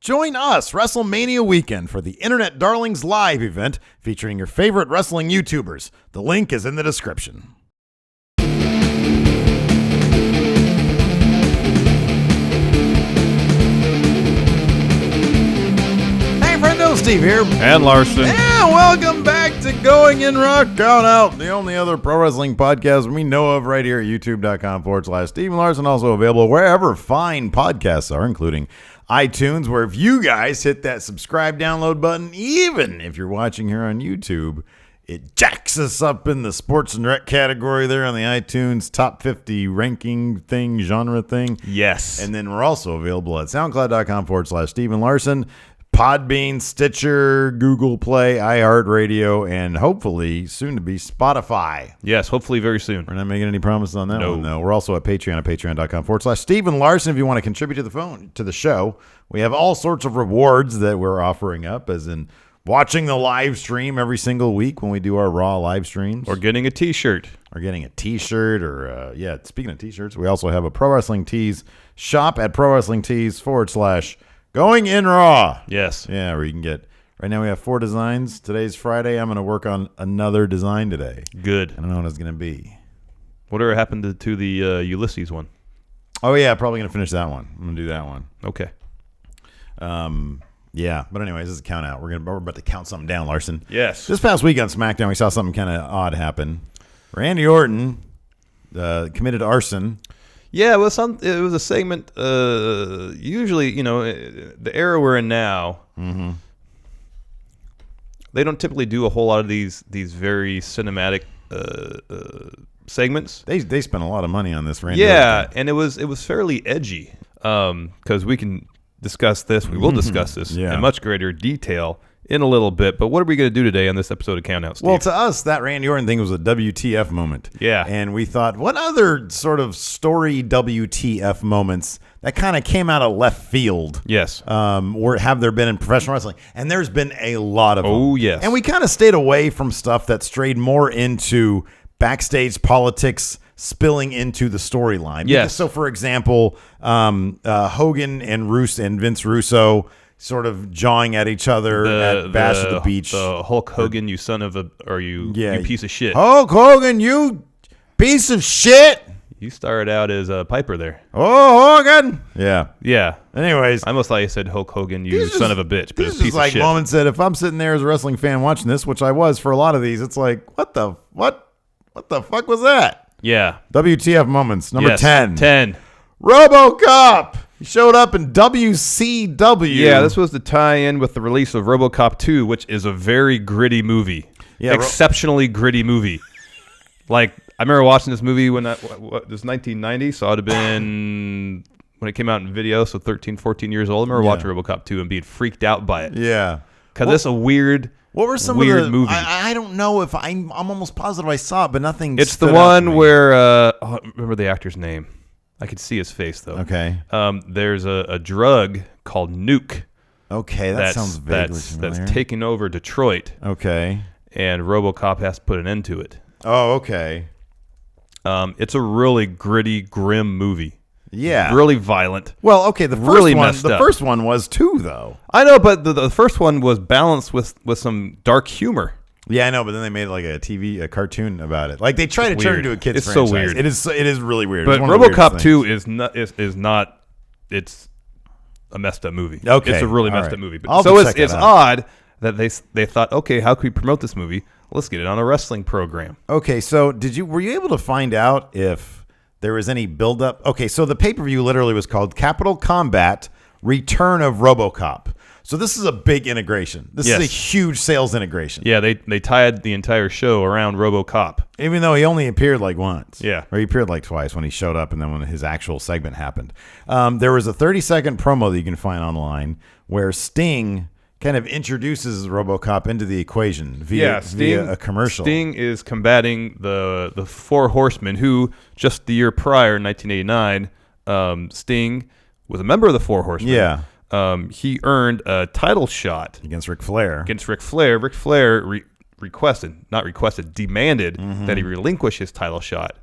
Join us WrestleMania weekend for the Internet Darlings Live event featuring your favorite wrestling YouTubers. The link is in the description. Steve here. And Larson. And welcome back to Going in Rock Count Out, the only other pro wrestling podcast we know of right here at youtube.com/Steve and Larson. Also available wherever fine podcasts are, including iTunes, where if you guys hit that subscribe download button, even if you're watching here on YouTube, it jacks us up in the sports and rec category there on the iTunes top 50 ranking thing, genre thing. Yes. And then we're also available at soundcloud.com/Steve and Larson. Podbean, Stitcher, Google Play, iHeartRadio, and hopefully soon to be Spotify. Yes, hopefully very soon. We're not making any promises on that one, though. We're also at Patreon at patreon.com/Steve and Larson. If you want to contribute to the show, we have all sorts of rewards that we're offering up, as in watching the live stream every single week when we do our Raw live streams. Or getting a t-shirt. Speaking of t-shirts, we also have a Pro Wrestling Tees shop at prowrestlingtees.com/Going in Raw. Yes. Yeah, where you can get. Right now we have 4 designs. Today's Friday. I'm going to work on another design today. Good. I don't know what it's going to be. Whatever happened to the Ulysses one? Oh, yeah. Probably going to finish that one. I'm going to do that one. Okay. Yeah. But anyways, this is a count out. We're about to count something down, Larson. Yes. This past week on SmackDown, we saw something kind of odd happen. Randy Orton committed arson. Yeah, it was a segment. Usually, the era we're in now, they don't typically do a whole lot of these very cinematic segments. They spent a lot of money on this, Randy. Yeah, and it was fairly edgy. Because we can discuss this, we will discuss this in much greater detail in a little bit. But what are we going to do today on this episode of Countout, Steve? Well, to us, that Randy Orton thing was a WTF moment. Yeah. And we thought, what other sort of story WTF moments that kind of came out of left field? Yes. Or have there been in professional wrestling? And there's been a lot of them. Oh, yes. And we kind of stayed away from stuff that strayed more into backstage politics spilling into the storyline. Yes. So, for example, Hogan and Vince Russo sort of jawing at each other at Bash at the Beach. The Hulk Hogan, you son of a, or you piece of shit. Hulk Hogan, you piece of shit. You started out as a Piper there. Oh, Hogan. Yeah. Yeah. Anyways. I almost thought you said Hulk Hogan, you son of a bitch, but it's a piece of shit. Like moments that if I'm sitting there as a wrestling fan watching this, which I was for a lot of these, it's like, what the fuck was that? Yeah. WTF moments. Number 10. 10. RoboCop. He showed up in WCW. Yeah, this was the tie-in with the release of RoboCop 2, which is a very gritty movie. Yeah, exceptionally gritty movie. Like, I remember watching this movie when this was 1990, so I'd have been when it came out in video, so 13, 14 years old. I remember watching RoboCop 2 and being freaked out by it. Yeah. Because it's a weird, what were some weird of the movie. I don't know if I'm almost positive I saw it, but nothing. It's the one where I remember the actor's name. I could see his face though. Okay. There's a drug called Nuke. Okay, that sounds vaguely familiar. That's taking over Detroit. Okay. And RoboCop has to put an end to it. Oh, okay. It's a really gritty, grim movie. Yeah. Really violent. Well, okay, the first one was too, though. I know, but the first one was balanced with some dark humor. Yeah, I know, but then they made like a cartoon about it. Like they try to turn it into a kid's franchise. It's so weird. It is really weird. But RoboCop 2 is not. It's a messed up movie. Okay, it's a really messed up movie. But so it's odd that they thought, okay, how can we promote this movie? Let's get it on a wrestling program. Okay, so were you able to find out if there was any buildup? Okay, so the pay-per-view literally was called Capital Combat: Return of RoboCop. So this is a big integration. This is a huge sales integration. Yeah, they tied the entire show around RoboCop. Even though he only appeared like once. Yeah. Or he appeared like twice when he showed up and then when his actual segment happened. There was a 30-second promo that you can find online where Sting kind of introduces RoboCop into the equation via a commercial. Sting is combating the Four Horsemen who, just the year prior, 1989, Sting was a member of the Four Horsemen. Yeah. He earned a title shot against Ric Flair. Ric Flair demanded that he relinquish his title shot.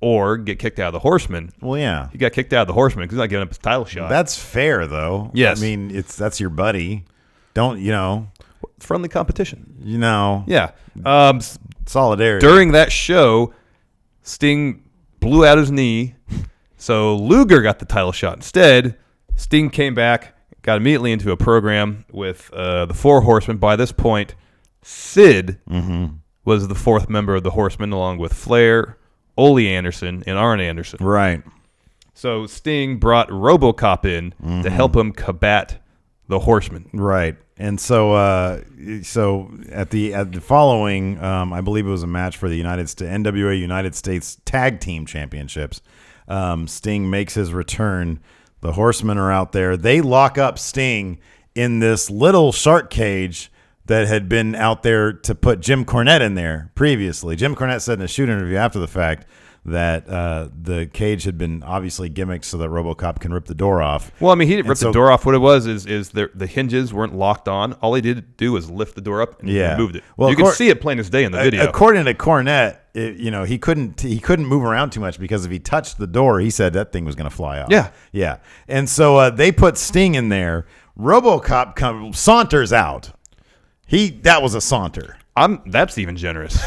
or get kicked out of the Horsemen. Well, yeah. He got kicked out of the Horsemen because he's not giving up his title shot. That's fair, though. Yes. I mean, that's your buddy. Don't, friendly competition. Yeah. Solidarity. During that show, Sting blew out his knee, so Luger got the title shot instead. Sting came back, got immediately into a program with the Four Horsemen. By this point, Sid was the fourth member of the Horsemen, along with Flair, Ole Anderson, and Arn Anderson. Right. So Sting brought RoboCop in to help him combat the Horsemen. Right. And so at the following, I believe it was a match for the NWA United States Tag Team Championships. Sting makes his return. The Horsemen are out there. They lock up Sting in this little shark cage that had been out there to put Jim Cornette in there previously. Jim Cornette said in a shoot interview after the fact that the cage had been obviously gimmicked so that RoboCop can rip the door off. Well, I mean, he didn't rip the door off. What it was is the hinges weren't locked on. All he did do was lift the door up and moved it. Well, you can see it plain as day in the video. According to Cornette, he couldn't move around too much because if he touched the door, he said that thing was going to fly off. Yeah. And so they put Sting in there. RoboCop saunters out. That was a saunter. That's even generous.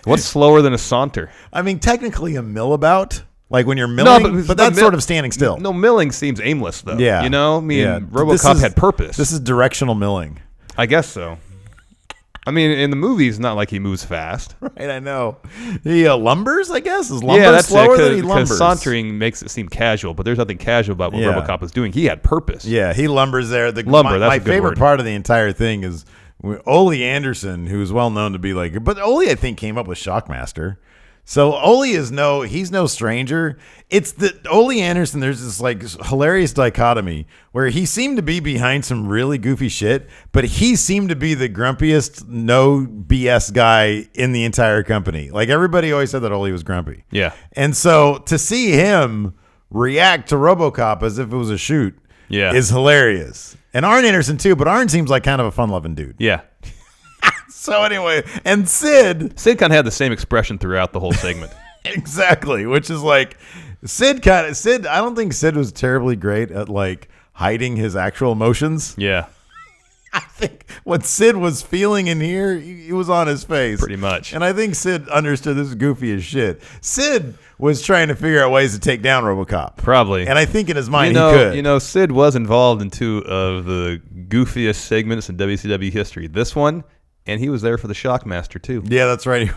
What's slower than a saunter? I mean, technically a millabout, like when you're milling, but that's sort of standing still. No, milling seems aimless, though. Yeah. RoboCop had purpose. This is directional milling. I guess so. I mean, in the movie, it's not like he moves fast. Right, I know. He lumbers, I guess? Is lumber slower than he lumbers? Because sauntering makes it seem casual, but there's nothing casual about what RoboCop was doing. He had purpose. Yeah, he lumbers there. My favorite part of the entire thing is Ole Anderson, who's well known to be but Ole, I think, came up with Shockmaster. So Ole he's no stranger. It's Ole Anderson, there's this hilarious dichotomy where he seemed to be behind some really goofy shit, but he seemed to be the grumpiest, no BS guy in the entire company. Everybody always said that Ole was grumpy. Yeah. And so to see him react to RoboCop as if it was a shoot is hilarious. And Arn Anderson too, but Arn seems like kind of a fun-loving dude. Yeah. So anyway, and Sid kind of had the same expression throughout the whole segment. Exactly, which is Sid. I don't think Sid was terribly great at hiding his actual emotions. Yeah. I think what Sid was feeling in here, he was on his face. Pretty much. And I think Sid understood this is goofy as shit. Sid was trying to figure out ways to take down RoboCop. Probably. And I think in his mind he could. Sid was involved in two of the goofiest segments in WCW history. This one, and he was there for the Shockmaster, too. Yeah, that's right.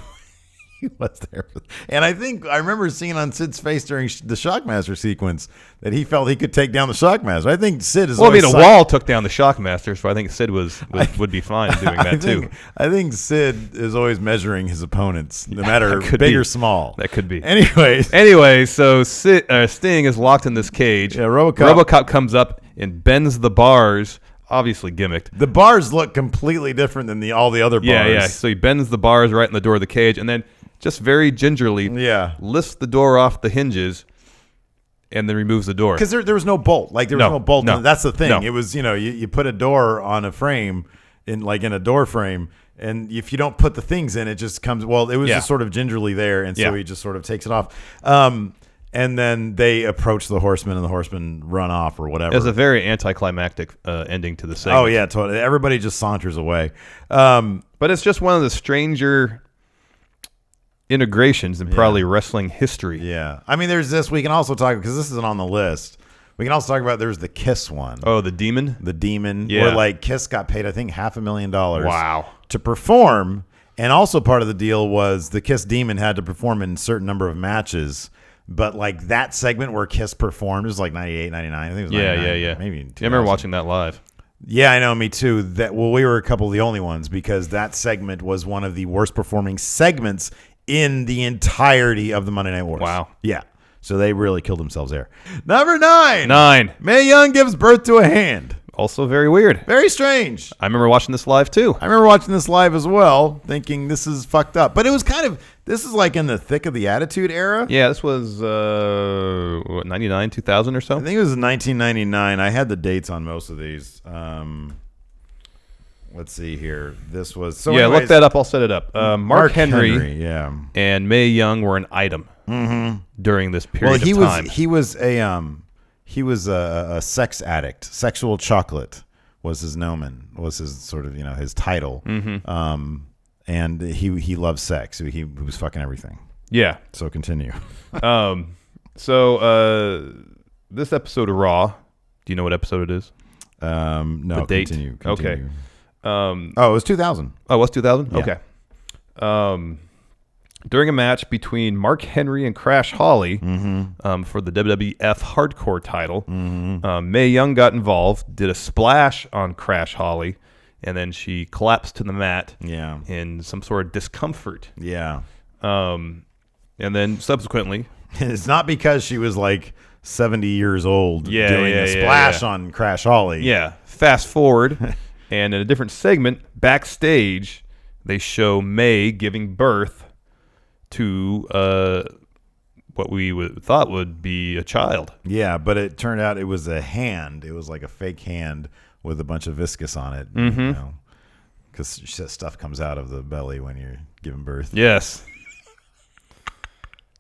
He was there. And I remember seeing on Sid's face during the Shockmaster sequence that he felt he could take down the Shockmaster. I think Sid is. Well, a wall took down the Shockmaster, so I think Sid would be fine doing that too. I think Sid is always measuring his opponents, no matter big or small. That could be. Anyway, so Sting is locked in this cage. Yeah, RoboCop comes up and bends the bars. Obviously gimmicked. The bars look completely different than all the other bars. Yeah. So he bends the bars right in the door of the cage, and then just very gingerly lifts the door off the hinges and then removes the door. Because there was no bolt. There was no bolt. No. That's the thing. No. It was, you put a door on a frame, in a door frame, and if you don't put the things in, it just comes, it was just sort of gingerly there, and so he just sort of takes it off. And then they approach the Horsemen, and the Horsemen run off or whatever. It was a very anticlimactic ending to the segment. Oh, yeah, totally. Everybody just saunters away. But it's just one of the stranger integrations in probably wrestling history. Yeah. I mean, there's this. We can also talk, because this isn't on the list. We can also talk about there's the Kiss one. Oh, the Demon? The Demon. Yeah. Where Kiss got paid, I think, $500,000. Wow. To perform. And also part of the deal was the Kiss Demon had to perform in a certain number of matches. But that segment where Kiss performed was 98, 99. I think it was 99. Yeah. Maybe 2000. I remember watching that live. Yeah, I know, me too. We were a couple of the only ones because that segment was one of the worst performing segments in the entirety of the Monday Night Wars. Wow. Yeah. So they really killed themselves there. Number 9. 9. Mae Young gives birth to a hand. Also very weird. Very strange. I remember watching this live too. I remember watching this live as well, thinking this is fucked up. But it was this is in the thick of the Attitude Era. Yeah, this was 99, 2000 or so? I think it was 1999. I had the dates on most of these. let's see here. This was so. Yeah, anyways, look that up. I'll set it up. Mark Henry, yeah, and Mae Young were an item during this period of time. He was a sex addict. Sexual chocolate was his nomen. Was his sort of his title. And he loved sex. He was fucking everything. Yeah. So continue. So this episode of Raw. Do you know what episode it is? No. The date. Continue. Okay. It was 2000. Oh, it was 2000? Yeah. Okay. During a match between Mark Henry and Crash Holly for the WWF Hardcore title, Mae Young got involved, did a splash on Crash Holly, and then she collapsed to the mat in some sort of discomfort. Yeah. And then subsequently... It's not because she was like 70 years old doing a splash on Crash Holly. Yeah. Fast forward, and in a different segment, backstage, they show Mae giving birth to what we thought would be a child. Yeah, but it turned out it was a hand. It was like a fake hand with a bunch of viscous on it. Because stuff comes out of the belly when you're giving birth. Yes.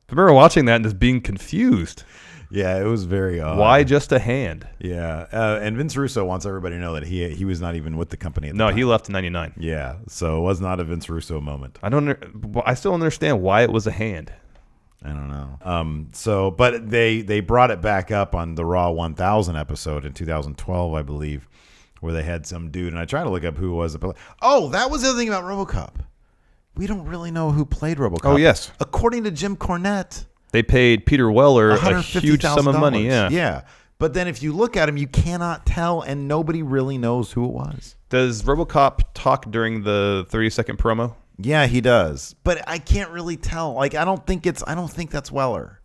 I remember watching that and just being confused. Yeah, it was very odd. Why just a hand? Yeah, and Vince Russo wants everybody to know that he was not even with the company at the time. He left in '99. Yeah, so it was not a Vince Russo moment. I still don't understand why it was a hand. I don't know. But they brought it back up on the Raw 1000 episode in 2012, I believe, where they had some dude, and I tried to look up who it was. Oh, that was the other thing about RoboCop. We don't really know who played RoboCop. Oh, yes. According to Jim Cornette, they paid Peter Weller a huge sum of money. Yeah. But then if you look at him, you cannot tell, and nobody really knows who it was. Does RoboCop talk during the 30-second promo? Yeah, he does. But I can't really tell. Like, I don't think that's Weller.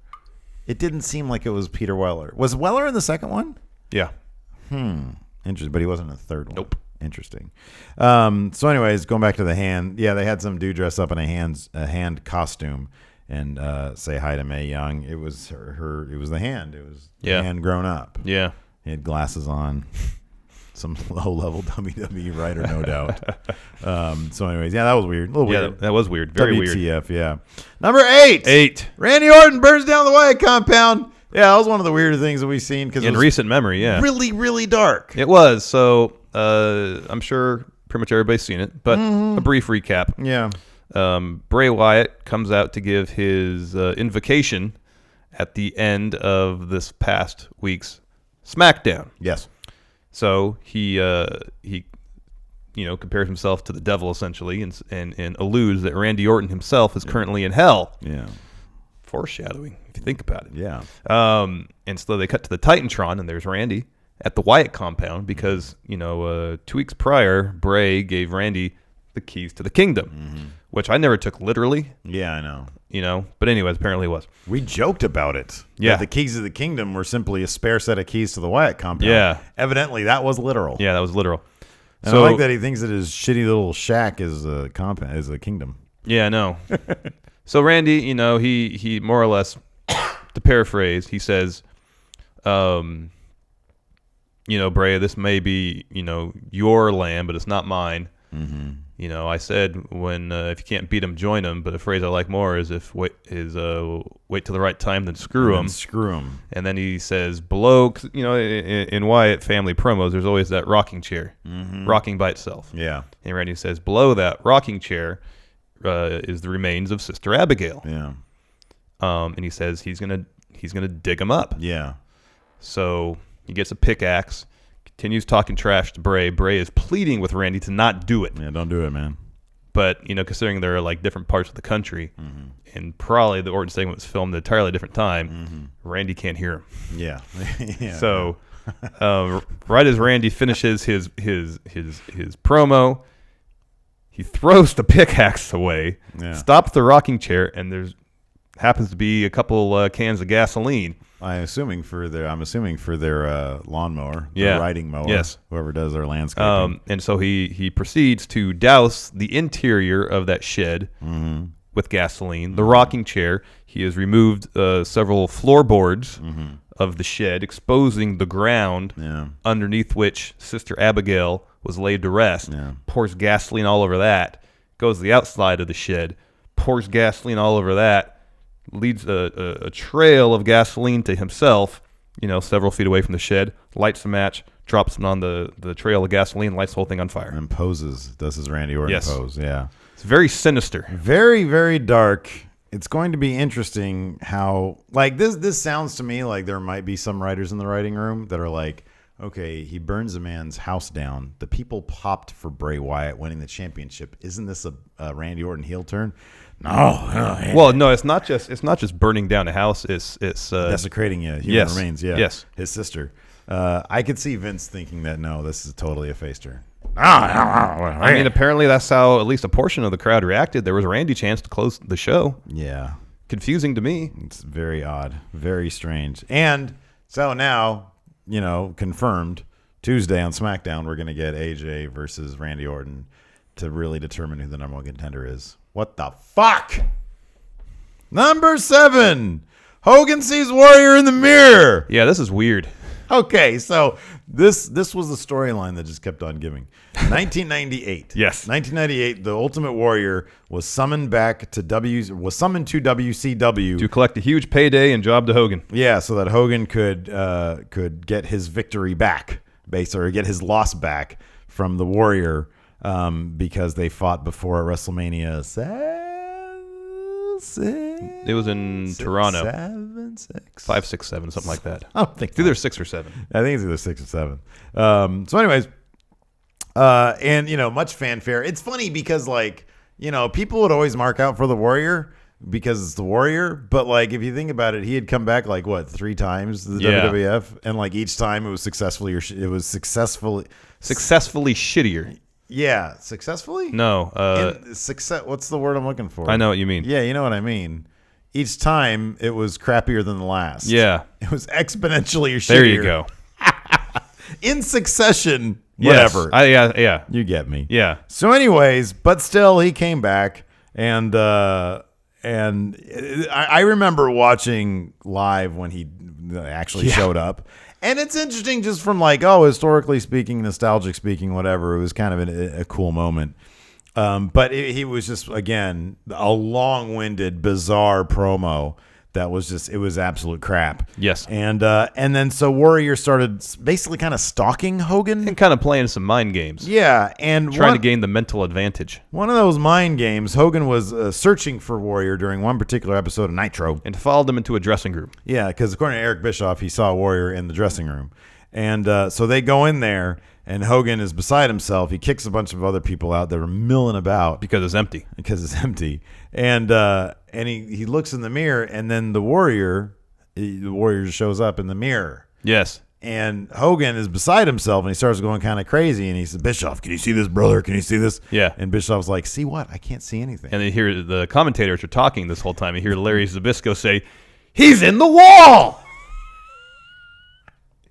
It didn't seem like it was Peter Weller. Was Weller in the second one? Yeah. Interesting. But he wasn't in the third one. Nope. Interesting. So anyways, going back to the hand. Yeah, they had some dude dress up in a hand costume and say hi to Mae Young. It was her. It was the hand. It was the hand grown up. Yeah. He had glasses on. Some low-level WWE writer, no doubt. So anyways, that was weird. A little weird. That was weird. Very weird. WTF, yeah. Number 8. Randy Orton burns down the Wyatt compound. Yeah, that was one of the weirder things that we've seen. In recent memory, yeah. Really, really dark. It was. So I'm sure pretty much everybody's seen it, but a brief recap. Yeah. Bray Wyatt comes out to give his invocation at the end of this past week's SmackDown. Yes. So he compares himself to the devil essentially, and alludes that Randy Orton himself is currently in hell. Yeah. Foreshadowing, if you think about it. Yeah. And so they cut to the Titantron, and there's Randy at the Wyatt compound because 2 weeks prior, Bray gave Randy the keys to the kingdom, which I never took literally. Yeah, I know. But anyways, apparently it was. We joked about it. Yeah. The keys of the kingdom were simply a spare set of keys to the Wyatt compound. Yeah. Evidently, that was literal. Yeah, that was literal. And so I like that he thinks that his shitty little shack is a compound, is a kingdom. Yeah, I know. So Randy, he more or less, to paraphrase, he says, Bray, this may be, your land, but it's not mine. I said when if you can't beat him, join him. But a phrase I like more is wait till the right time, then screw him. Screw him. And then he says below, in Wyatt family promos, there's always that rocking chair, rocking by itself. Yeah. And Randy says below that rocking chair is the remains of Sister Abigail. Yeah. And he says he's gonna dig him up. Yeah. So he gets a pickaxe. Continues talking trash to Bray. Bray is pleading with Randy to not do it. Yeah, don't do it, man. But, considering there are like different parts of the country, and probably the Orton segment was filmed at an entirely different time, Randy can't hear him. Yeah. Yeah. So, right as Randy finishes his promo, he throws the pickaxe away, stops the rocking chair, and there's happens to be a couple cans of gasoline. I'm assuming for their lawnmower, yeah, riding mower, yes, whoever does their landscaping. And so he proceeds to douse the interior of that shed with gasoline. The rocking chair, he has removed several floorboards of the shed, exposing the ground underneath which Sister Abigail was laid to rest. Pours gasoline all over that. Goes to the outside of the shed, pours gasoline all over that, leads a trail of gasoline to himself, several feet away from the shed, lights a match, drops it on the trail of gasoline, lights the whole thing on fire. And poses. Does his Randy Orton pose, yeah. It's very sinister. Very, very dark. It's going to be interesting how, this sounds to me like there might be some writers in the writing room that are like, okay, he burns a man's house down. The people popped for Bray Wyatt winning the championship. Isn't this a Randy Orton heel turn? No. Well, no, it's not just burning down a house. It's desecrating human remains. Yeah. Yes. His sister. I could see Vince thinking that this is totally a face turn. I mean, apparently that's how at least a portion of the crowd reacted. There was a Randy chance to close the show. Yeah. Confusing to me. It's very odd. Very strange. And so now, confirmed, Tuesday on SmackDown, we're going to get AJ versus Randy Orton to really determine who the number one contender is. What the fuck? Number 7. Hogan sees Warrior in the mirror. Yeah, this is weird. Okay, so this was the storyline that just kept on giving. 1998. Yes. 1998, the Ultimate Warrior was summoned to WCW to collect a huge payday and job to Hogan. Yeah, so that Hogan could get his victory back, or get his loss back from the Warrior, because they fought before at WrestleMania 6. It was in Toronto. 7, 6. 5, 6, 7, something like that. I don't think it's either 6 or 7. I think it's either 6 or 7. So anyways, and much fanfare. It's funny because people would always mark out for the Warrior because it's the Warrior, but if you think about it, he had come back 3 times to the WWF, and each time it was successfully shittier. Yeah, successfully? No. Success. What's the word I'm looking for? I know what you mean. Yeah, you know what I mean. Each time it was crappier than the last. Yeah. It was exponentially shittier. There you go. In succession, whatever. Yes. Yeah. You get me. Yeah. So anyways, but still he came back, and I remember watching live when he actually showed up. And it's interesting just from historically speaking, nostalgic speaking, whatever. It was kind of a cool moment. But he was just, again, a long-winded, bizarre promo that was it was absolute crap. Yes. And then so Warrior started basically kind of stalking Hogan. And kind of playing some mind games. Yeah. And trying to gain the mental advantage. One of those mind games, Hogan was searching for Warrior during one particular episode of Nitro. And followed them into a dressing room. Yeah, because according to Eric Bischoff, he saw Warrior in the dressing room. And so they go in there, and Hogan is beside himself. He kicks a bunch of other people out that are milling about. Because it's empty. And he looks in the mirror, and then the Warrior shows up in the mirror. Yes. And Hogan is beside himself, and he starts going kind of crazy. And he says, "Bischoff, can you see this, brother? Can you see this?" Yeah. And Bischoff's like, "See what? I can't see anything." And they hear the commentators are talking this whole time. You hear Larry Zbyszko say, "He's in the wall.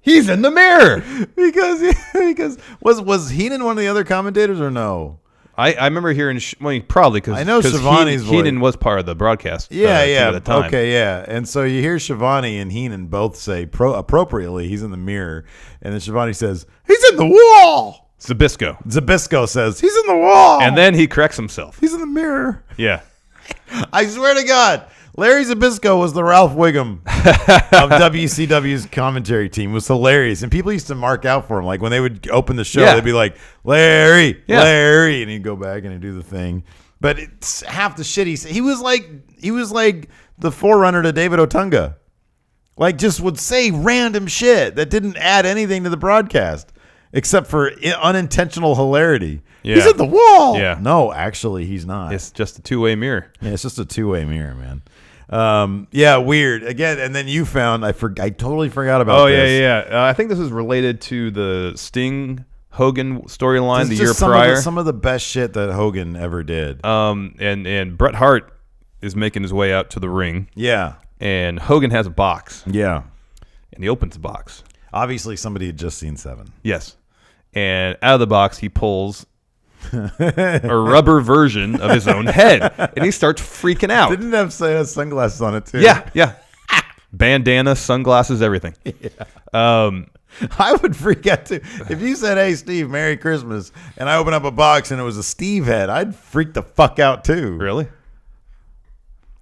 He's in the mirror." because was Heenan one of the other commentators or no? I remember hearing probably because I know Shivani's Heenan was part of the broadcast. Yeah. At the time. Okay, yeah. And so you hear Shivani and Heenan both say appropriately, "He's in the mirror," and then Shivani says, "He's in the wall." Zbyszko says, "He's in the wall," and then he corrects himself. "He's in the mirror." Yeah. I swear to God, Larry Zbyszko was the Ralph Wiggum of WCW's commentary team. It was hilarious. And people used to mark out for him. When they would open the show, they'd be like, "Larry, Larry." And he'd go back and he'd do the thing. But it's half the shit he was like the forerunner to David Otunga. Just would say random shit that didn't add anything to the broadcast except for unintentional hilarity. Yeah. He's at the wall. Yeah. No, actually, he's not. It's just a two-way mirror. Yeah, it's just a two-way mirror, man. Yeah, weird. Again, and then you found I totally forgot about this. Yeah. I think this is related to the Sting Hogan storyline the year prior. Some of the best shit that Hogan ever did. And Bret Hart is making his way out to the ring. Yeah. And Hogan has a box. Yeah. And he opens the box. Obviously, somebody had just seen 7. Yes. And out of the box, he pulls a rubber version of his own head, and he starts freaking out. Didn't have sunglasses on it too. Yeah. bandana, sunglasses, everything. Yeah. I would freak out too. If you said, "Hey, Steve, Merry Christmas," and I open up a box and it was a Steve head, I'd freak the fuck out too. Really?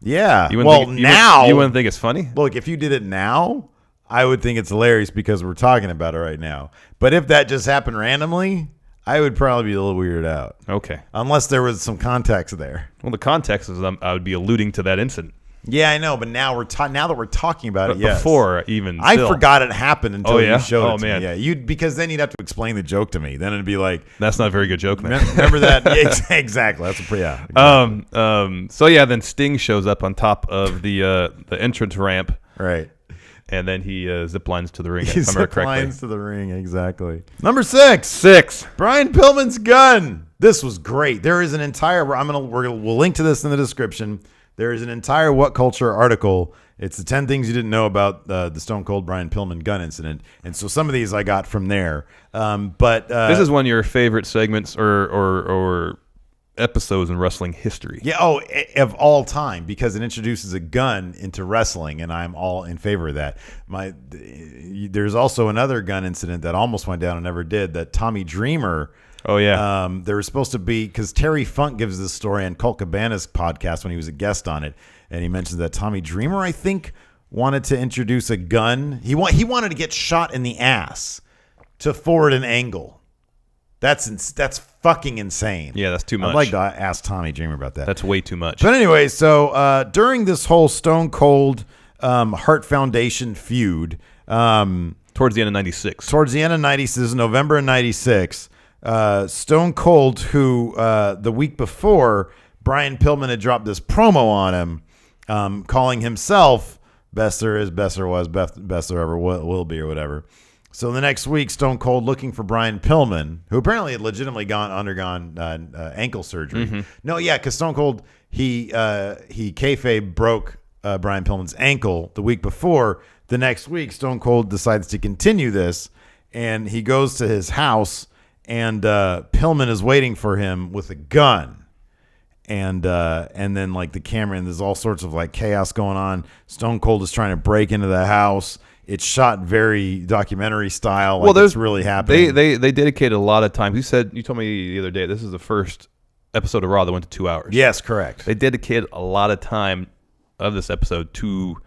Yeah. You wouldn't think it's funny? Look, if you did it now, I would think it's hilarious because we're talking about it right now. But if that just happened randomly, I would probably be a little weirded out. Okay. Unless there was some context there. Well, the context is I would be alluding to that incident. Yeah, I know, but now now that we're talking about it, yes. Before even I forgot it happened until you showed it to man. me. Yeah, because then you'd have to explain the joke to me. Then it'd be like, that's not a very good joke, man. Remember that? Yeah, exactly. That's exactly. So yeah, then Sting shows up on top of the entrance ramp. Right. And then he zip lines to the ring. He zip lines to the ring, exactly. Number 6. Brian Pillman's gun. This was great. There is an entire. We'll link to this in the description. There is an entire What Culture article. It's the 10 things you didn't know about the Stone Cold Brian Pillman gun incident. And so some of these I got from there. But this is one of your favorite segments or episodes in wrestling history. Yeah, of all time, because it introduces a gun into wrestling, and I'm all in favor of that. There's also another gun incident that almost went down and never did, that Tommy Dreamer. Oh, yeah. There was supposed to be, because Terry Funk gives this story on Colt Cabana's podcast when he was a guest on it, and he mentions that Tommy Dreamer, I think, wanted to introduce a gun. He wanted to get shot in the ass to forward an angle. That's fucking insane. Yeah, that's too much. I'd like to ask Tommy Dreamer about that. That's way too much. But anyway, so during this whole Stone Cold Heart Foundation feud, towards the end of 96. Towards the end of 96, November of 96, Stone Cold, who the week before, Brian Pillman had dropped this promo on him, calling himself best there is, best there was, best there ever will be, or whatever. So the next week, Stone Cold looking for Brian Pillman, who apparently had legitimately undergone ankle surgery. Mm-hmm. No, yeah, because Stone Cold, he kayfabe broke Brian Pillman's ankle the week before. The next week, Stone Cold decides to continue this, and he goes to his house, and Pillman is waiting for him with a gun. And then like the camera, and there's all sorts of like chaos going on. Stone Cold is trying to break into the house. It's shot very documentary style. Like it's really happening. They dedicated a lot of time. You told me the other day, this is the first episode of Raw that went to 2 hours. Yes, correct. They dedicated a lot of time of this episode to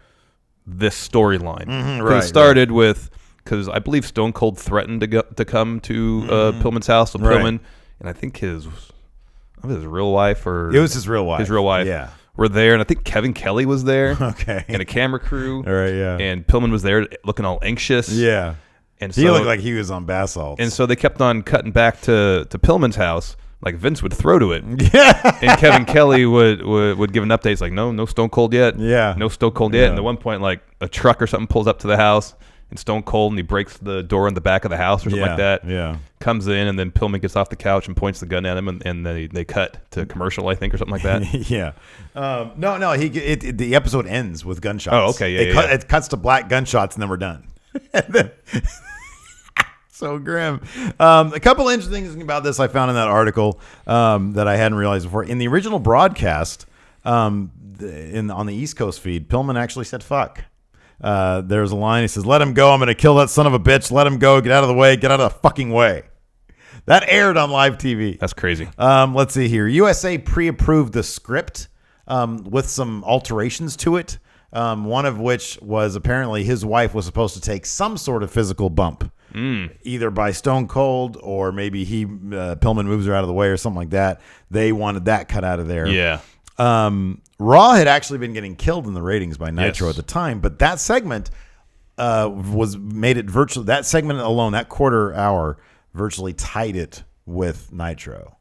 this storyline. Right. It started with, because I believe Stone Cold threatened to come to Pillman's house. So Pillman, and I think his real wife, or it was his real wife. His real wife. Yeah. Were there, and I think Kevin Kelly was there. Okay. And a camera crew. All right, yeah. And Pillman was there looking all anxious. Yeah. And he looked like he was on bath salts. And so they kept on cutting back to Pillman's house. Like Vince would throw to it. Yeah. And Kevin Kelly would give an update. It's like, no Stone Cold yet. Yeah. No Stone Cold yet. And at one point, like a truck or something pulls up to the house, and Stone Cold, and he breaks the door in the back of the house or something like that. Yeah. Comes in, and then Pillman gets off the couch and points the gun at him, and they cut to commercial, I think, or something like that. Yeah. No. The episode ends with gunshots. Oh, okay. Yeah. It cuts to black gunshots, and then we're done. So grim. A couple interesting things about this I found in that article that I hadn't realized before. In the original broadcast, on the East Coast feed, Pillman actually said "fuck." There's a line. He says, "Let him go. I'm going to kill that son of a bitch. Let him go. Get out of the way. Get out of the fucking way." That aired on live TV. That's crazy. Let's see here. USA pre-approved the script with some alterations to it. One of which was apparently his wife was supposed to take some sort of physical bump, either by Stone Cold or maybe Pillman moves her out of the way or something like that. They wanted that cut out of there. Yeah. Raw had actually been getting killed in the ratings by Nitro at the time, but that segment made it virtually. That segment alone, that quarter hour, virtually tied it with Nitro.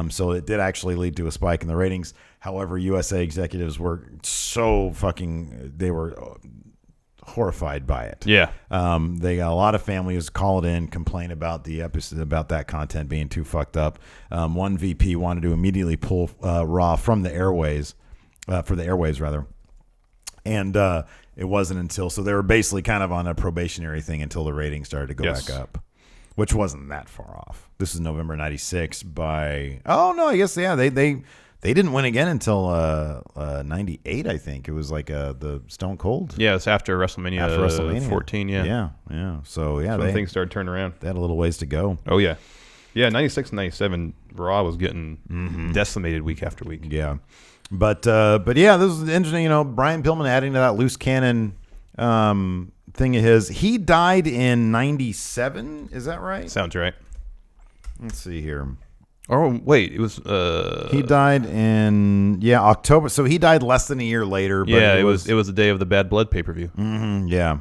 So it did actually lead to a spike in the ratings. However, USA executives were they were horrified by it. Yeah. They got a lot of families call it in, complain about the episode, about that content being too fucked up. One VP wanted to immediately pull Raw from the airways, for the airwaves rather. And it wasn't until, so they were basically kind of on a probationary thing until the ratings started to go back up, which wasn't that far off. This is November 96 they They didn't win again until 98, I think. It was like the Stone Cold. Yeah, it's after WrestleMania 14, yeah. Yeah. So, yeah. When things started turning around. They had a little ways to go. Oh, yeah. Yeah, 96 and 97, Raw was getting decimated week after week. Yeah. But yeah, this is interesting. Brian Pillman adding to that loose cannon thing of his. He died in 97. Is that right? Sounds right. Let's see here. Oh, wait. It was... he died in, October. So he died less than a year later. But yeah, it was the day of the Bad Blood pay-per-view. Mm-hmm, yeah.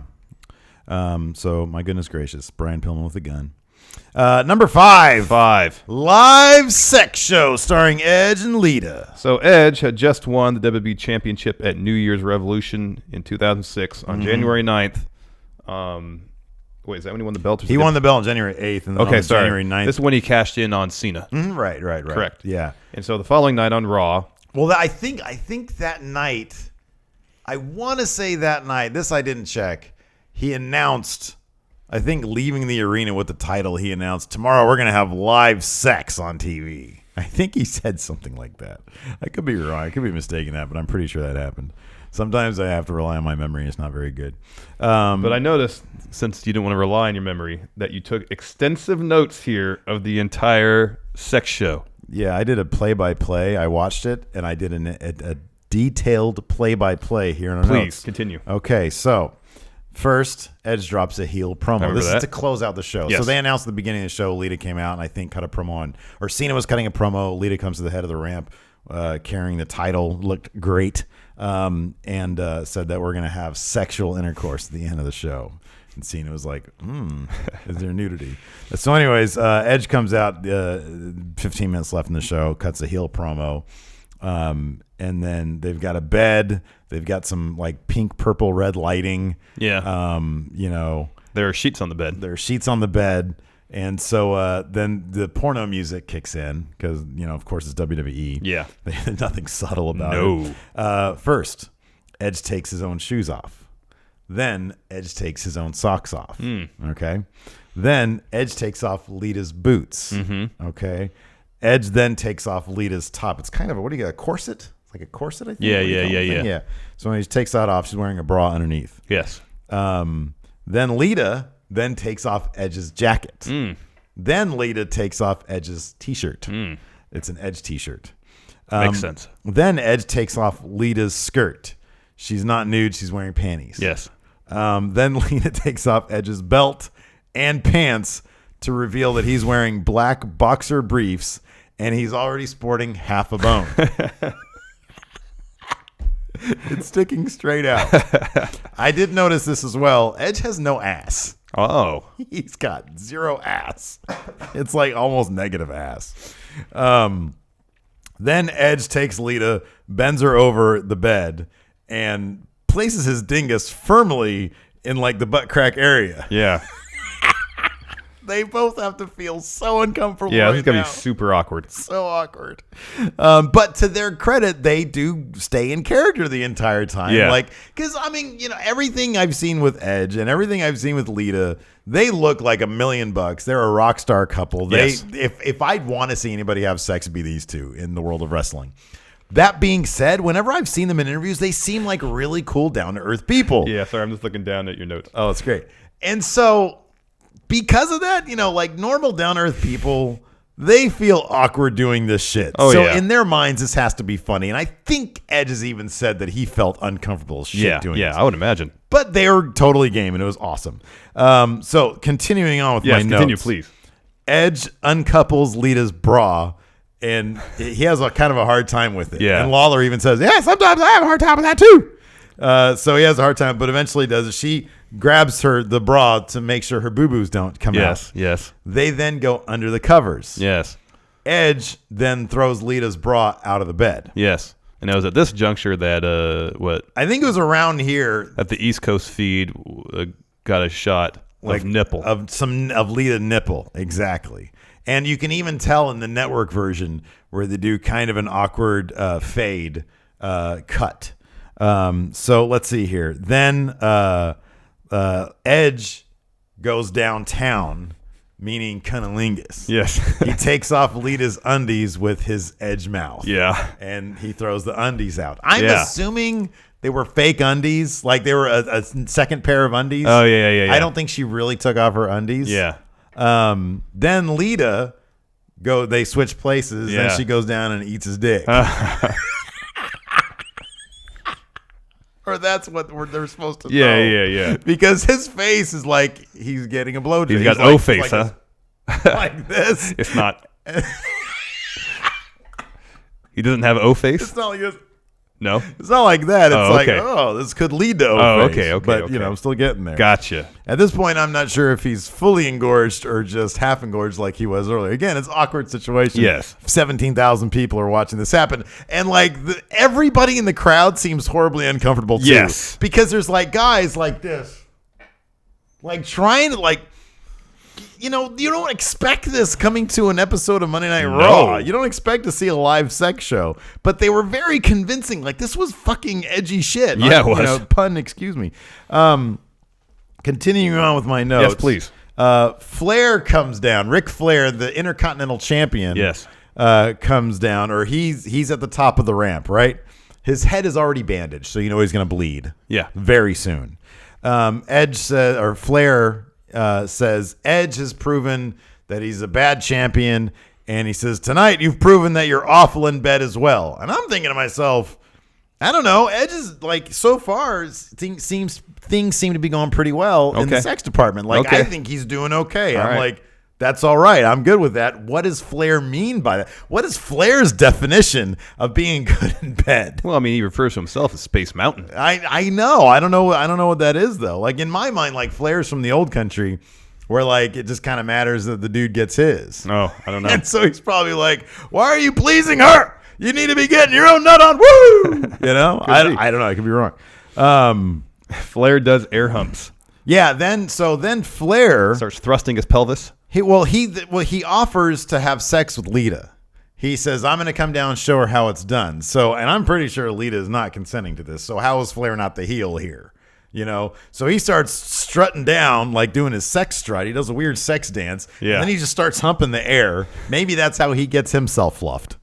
So, my goodness gracious. Brian Pillman with a gun. Number 5. Live sex show starring Edge and Lita. So Edge had just won the WWE Championship at New Year's Revolution in 2006 on January 9th. Wait, is that when he won the belt? He won the belt on January 8th. And then on January 9th. This is when he cashed in on Cena. Right. Correct. Yeah. And so the following night on Raw. Well, I think that night, I want to say that night, this I didn't check, he announced, I think leaving the arena with the title, he announced, tomorrow we're going to have live sex on TV. I think he said something like that. I could be wrong. I could be mistaking that, but I'm pretty sure that happened. Sometimes I have to rely on my memory. It's not very good. But I noticed, since you didn't want to rely on your memory, that you took extensive notes here of the entire sex show. Yeah, I did a play-by-play. I watched it, and I did a detailed play-by-play here in our notes. Please, continue. Okay, so first, Edge drops a heel promo. This is to close out the show. Yes. So they announced at the beginning of the show, Lita came out and I think cut a promo on, or Cena was cutting a promo. Lita comes to the head of the ramp carrying the title, looked great, and said that we're going to have sexual intercourse at the end of the show. And Cena was like, is there nudity? So anyways, Edge comes out, 15 minutes left in the show, cuts a heel promo. And then they've got a bed. They've got some like pink, purple, red lighting. Yeah. There are sheets on the bed. And so then the porno music kicks in because, of course, it's WWE. Yeah. There's nothing subtle about it. First, Edge takes his own shoes off. Then Edge takes his own socks off. Okay. Then Edge takes off Lita's boots. Okay. Edge then takes off Lita's top. It's kind of a corset? It's like a corset, I think. Yeah. So when he takes that off, she's wearing a bra underneath. Yes. Then Lita then takes off Edge's jacket. Then Lita takes off Edge's T-shirt. It's an Edge T-shirt. Makes sense. Then Edge takes off Lita's skirt. She's not nude. She's wearing panties. Yes. Then Lita takes off Edge's belt and pants to reveal that he's wearing black boxer briefs and he's already sporting half a bone. It's sticking straight out. I did notice this as well. Edge has no ass. Oh. He's got zero ass. It's like almost negative ass. Then Edge takes Lita, bends her over the bed, and places his dingus firmly in like the butt crack area. Yeah. They both have to feel so uncomfortable. Yeah, this is going to be super awkward. So awkward. But to their credit, they do stay in character the entire time. Yeah. Because, everything I've seen with Edge and everything I've seen with Lita, they look like $1 million. They're a rock star couple. Yes. If I'd want to see anybody have sex, it'd be these two in the world of wrestling. That being said, whenever I've seen them in interviews, they seem like really cool, down-to-earth people. Yeah, sorry, I'm just looking down at your notes. Oh, it's great. And so, because of that, like normal down-to-earth people, they feel awkward doing this shit. So in their minds, this has to be funny. And I think Edge has even said that he felt uncomfortable as shit doing this. Yeah, I would imagine. But they were totally game, and it was awesome. So continuing on with my notes. Continue, please. Edge uncouples Lita's bra, and he has a kind of a hard time with it. Yeah. And Lawler even says, yeah, sometimes I have a hard time with that too. So he has a hard time, but eventually does it. She grabs the bra to make sure her boo-boos don't come out. Yes. They then go under the covers. Yes. Edge then throws Lita's bra out of the bed. Yes. And it was at this juncture that, I think it was around here. At the East Coast feed, got a shot of nipple. Of Lita nipple. Exactly. And you can even tell in the network version where they do kind of an awkward fade cut. So let's see here. Then Edge goes downtown meaning cunnilingus. Yes. He takes off Lita's undies with his edge mouth. Yeah. And he throws the undies out. I'm assuming they were fake undies, like they were a second pair of undies. Oh, yeah. I don't think she really took off her undies. Yeah. Then Lita, they switch places, and she goes down and eats his dick. Or that's what they're supposed to know. Yeah. Because his face is like he's getting a blowjob. He's got O-face, huh? Like this. It's not. He doesn't have O-face? It's not like this. No? It's not like that. It's this could lead to O-face. Okay. But, I'm still getting there. Gotcha. At this point, I'm not sure if he's fully engorged or just half engorged like he was earlier. Again, it's an awkward situation. Yes. 17,000 people are watching this happen. And, everybody in the crowd seems horribly uncomfortable, too. Yes. Because there's, guys like this. Trying to, you don't expect this coming to an episode of Monday Night Raw. You don't expect to see a live sex show. But they were very convincing. This was fucking edgy shit. Yeah, it was. Pun, excuse me. Continuing on with my notes. Yes, please. Flair comes down. Ric Flair, the Intercontinental Champion. Yes. Comes down, or he's at the top of the ramp, right? His head is already bandaged, so he's going to bleed. Yeah. Very soon. Flair says Edge has proven that he's a bad champion, and he says, tonight you've proven that you're awful in bed as well. And I'm thinking to myself, I don't know, Edge is so far things seem to be going pretty well in the sex department. I think he's doing okay. I'm right. That's all right. I'm good with that. What does Flair mean by that? What is Flair's definition of being good in bed? Well, he refers to himself as Space Mountain. I know. I don't know what that is though. In my mind, Flair's from the old country, where it just kind of matters that the dude gets his. Oh, I don't know. And so he's probably why are you pleasing her? You need to be getting your own nut on. Woo! I don't know. I could be wrong. Flair does air humps. Yeah. Then Flair starts thrusting his pelvis. He offers to have sex with Lita. He says, I'm going to come down and show her how it's done. So, and I'm pretty sure Lita is not consenting to this. So how is Flair not the heel here? So he starts strutting down, doing his sex strut. He does a weird sex dance. Yeah. And then he just starts humping the air. Maybe that's how he gets himself fluffed.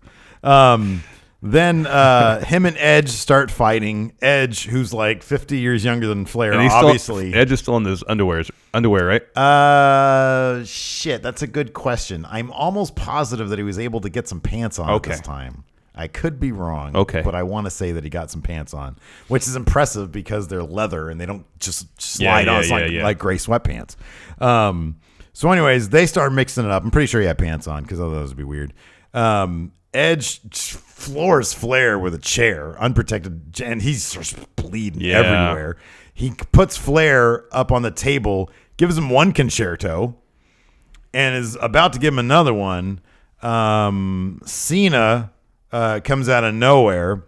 Then him and Edge start fighting. Edge, who's 50 years younger than Flair, and obviously. Edge is still in his underwear, right? Shit, that's a good question. I'm almost positive that he was able to get some pants on at this time. I could be wrong. Okay. But I want to say that he got some pants on, which is impressive because they're leather and they don't just slide on. It's like gray sweatpants. So anyways, they start mixing it up. I'm pretty sure he had pants on because otherwise it would be weird. Edge floors Flair with a chair, unprotected, and he starts bleeding everywhere. He puts Flair up on the table, gives him one concerto, and is about to give him another one. Cena comes out of nowhere,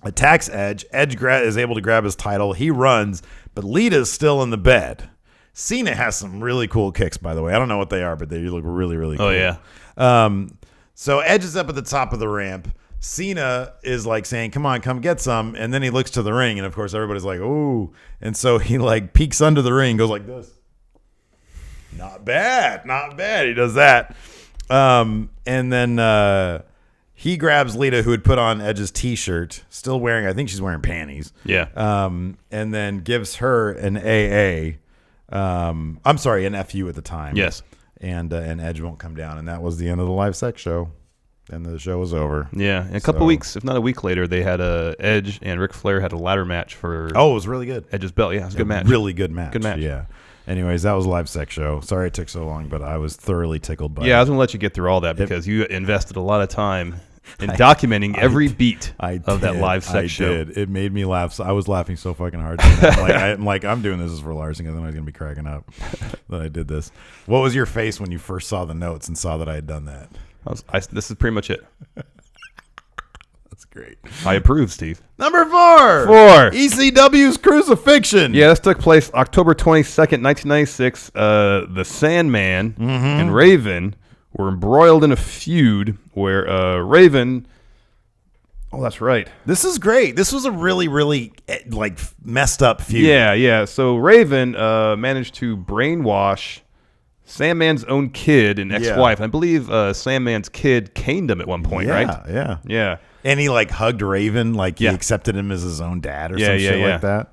attacks Edge. Edge is able to grab his title. He runs, but Lita's still in the bed. Cena has some really cool kicks, by the way. I don't know what they are, but they look really, really cool. Oh, yeah. So Edge is up at the top of the ramp. Cena is saying, come on, come get some. And then he looks to the ring. And of course, everybody's like, ooh. And so he peeks under the ring, goes like this. Not bad. He does that. And then he grabs Lita, who had put on Edge's t-shirt, still wearing, I think she's wearing panties. Yeah. And then gives her an AA. I'm sorry, an FU at the time. Yes. And Edge won't come down, and that was the end of the live sex show, and the show was over. Yeah, in a couple weeks, if not a week later, they had Edge and Ric Flair had a ladder match for. Oh, it was really good. Edge's belt, yeah, it was a good match. Really good match. Good match. Yeah. Anyways, that was a live sex show. Sorry it took so long, but I was thoroughly tickled by it. Yeah, I was gonna let you get through all that because you invested a lot of time in documenting every beat of that live sex show. It made me laugh. So I was laughing so fucking hard. I'm doing this for Larson because I was going to be cracking up that I did this. What was your face when you first saw the notes and saw that I had done that? This is pretty much it. That's great. I approve, Steve. Number 4. ECW's Crucifixion. Yeah, this took place October 22nd, 1996. The Sandman and Raven were embroiled in a feud where Raven. Oh, that's right. This is great. This was a really, really messed up feud. Yeah. So Raven managed to brainwash Sandman's own kid and ex-wife. I believe Sandman's kid caned him at one point, right? Yeah. And he like hugged Raven, like he accepted him as his own dad or some shit like that.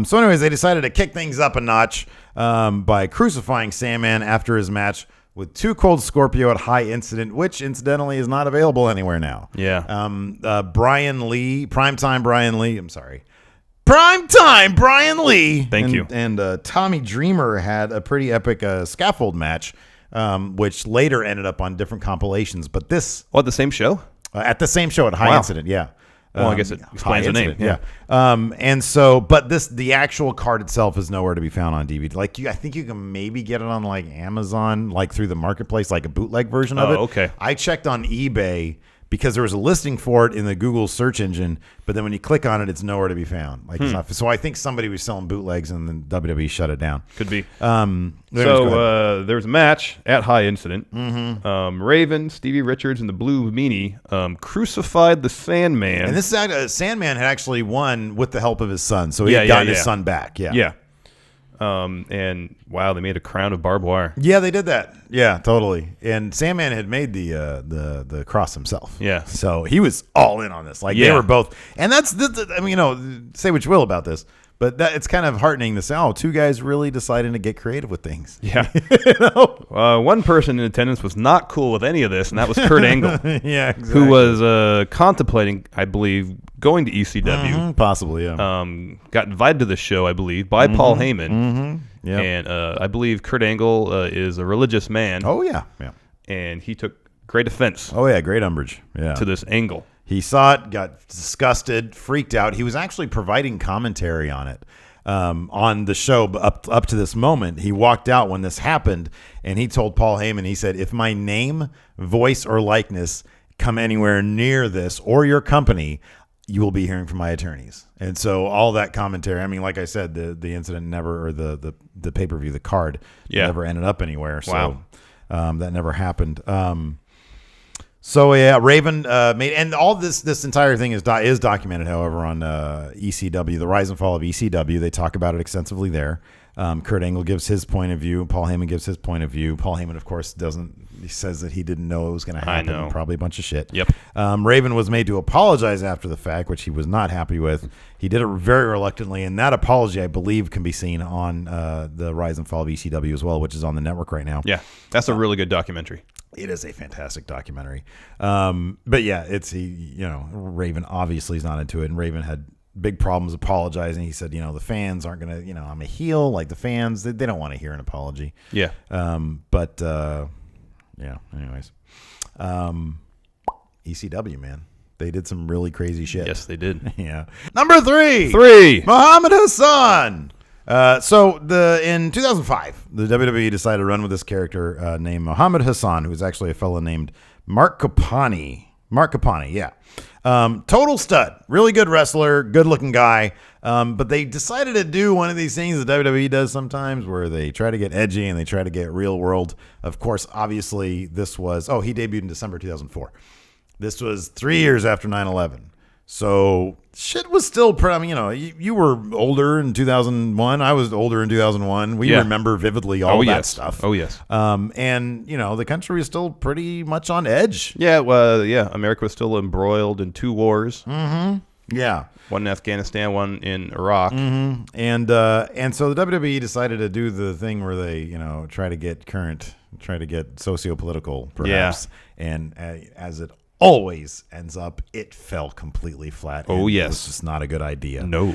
So anyways, they decided to kick things up a notch by crucifying Sandman after his match with Too Cold Scorpio at High Incident, which incidentally is not available anywhere now. Yeah. Primetime Brian Lee. Thank you. And Tommy Dreamer had a pretty epic scaffold match, which later ended up on different compilations. But this... at the same show? At the same show at High Incident, yeah. Well, I guess it explains the name. Yeah. And so, but the actual card itself is nowhere to be found on DVD. Like, I think you can maybe get it on like Amazon, like through the marketplace, like a bootleg version of it. Okay. I checked on eBay because there was a listing for it in the Google search engine, but then when you click on it, it's nowhere to be found. Like, it's not. So I think somebody was selling bootlegs and then WWE shut it down. Could be. So there was a match at High Incident. Raven, Stevie Richards, and the Blue Meanie crucified the Sandman. And this is Sandman had actually won with the help of his son, so he had gotten his son back. Yeah. And wow, they made a crown of barbed wire. Yeah, they did that. Yeah, totally. And Sandman had made the cross himself. Yeah. So he was all in on this. Like they were both. And that's I mean, say what you will about this, but it's kind of heartening to say, two guys really deciding to get creative with things. Yeah. One person in attendance was not cool with any of this, and that was Kurt Angle. Yeah, exactly. Who was contemplating, I believe, going to ECW. Possibly, yeah. Got invited to the show, I believe, by Paul Heyman. Yep. And I believe Kurt Angle is a religious man. Oh, yeah. And he took great offense. Oh, yeah, great umbrage. Yeah. To this angle. He saw it, got disgusted, freaked out. He was actually providing commentary on it on the show up to this moment. He walked out when this happened, and he told Paul Heyman, he said, if my name, voice, or likeness come anywhere near this or your company, you will be hearing from my attorneys. And so all that commentary, I mean, like I said, the incident never, or the pay-per-view, the card, never ended up anywhere. So that never happened. So yeah, Raven made, and all this entire thing is documented, however, on ECW, the rise and fall of ECW. They talk about it extensively there. Kurt Angle gives his point of view. Paul Heyman gives his point of view. Paul Heyman, of course, he says that he didn't know it was going to happen. I know. Probably a bunch of shit. Yep. Raven was made to apologize after the fact, which he was not happy with. He did it very reluctantly, and that apology, I believe, can be seen on the rise and fall of ECW as well, which is on the network right now. Yeah, that's a really good documentary. It is a fantastic documentary. But yeah, Raven obviously is not into it, and Raven had big problems apologizing. He said, the fans aren't going to, I'm a heel. Like the fans, they don't want to hear an apology. Yeah. Anyways. ECW, man. They did some really crazy shit. Yes, they did. Yeah. Number three. Muhammad Hassan. In 2005, the WWE decided to run with this character named Muhammad Hassan, who was actually a fellow named Mark Kapani. Yeah. Total stud, really good wrestler, good looking guy. But they decided to do one of these things that WWE does sometimes where they try to get edgy and they try to get real world. Of course, obviously this was, he debuted in December 2004. This was 3 years after 9/11. So shit was still you were older in 2001. I was older in 2001. We remember vividly all that stuff. Oh, yes. And the country was still pretty much on edge. Yeah, America was still embroiled in two wars. Mm-hmm. Yeah. One in Afghanistan, one in Iraq. Mm-hmm. And so the WWE decided to do the thing where they, try to get current, try to get socio-political, perhaps. Yeah. And as it always ends up, it fell completely flat. Oh, yes. It's just not a good idea. No.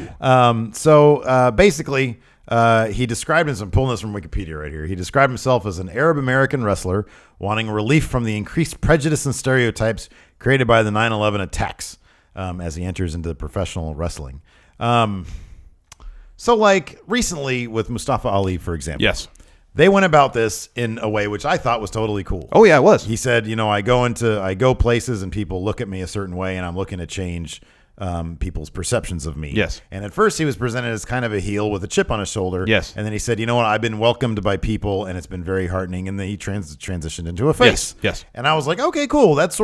So basically, he described himself, I'm pulling this from Wikipedia right here. He described himself as an Arab American wrestler wanting relief from the increased prejudice and stereotypes created by the 9/11 attacks as he enters into professional wrestling. So like recently with Mustafa Ali, for example. Yes. They went about this in a way which I thought was totally cool. Oh, yeah, it was. He said, I go places and people look at me a certain way and I'm looking to change people's perceptions of me. Yes. And at first he was presented as kind of a heel with a chip on his shoulder. Yes. And then he said, I've been welcomed by people and it's been very heartening. And then he transitioned into a face. Yes. And I was like, okay, cool. That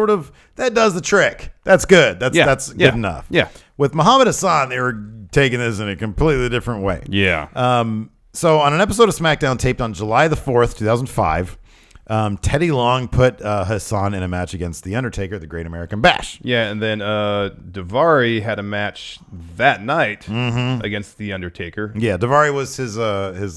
does the trick. That's good. That's good enough. Yeah. With Muhammad Hassan, they were taking this in a completely different way. Yeah. So on an episode of SmackDown taped on July the 4th, 2005, Teddy Long put Hassan in a match against The Undertaker at the Great American Bash. Yeah, and then Daivari had a match that night against The Undertaker. Yeah, Daivari was his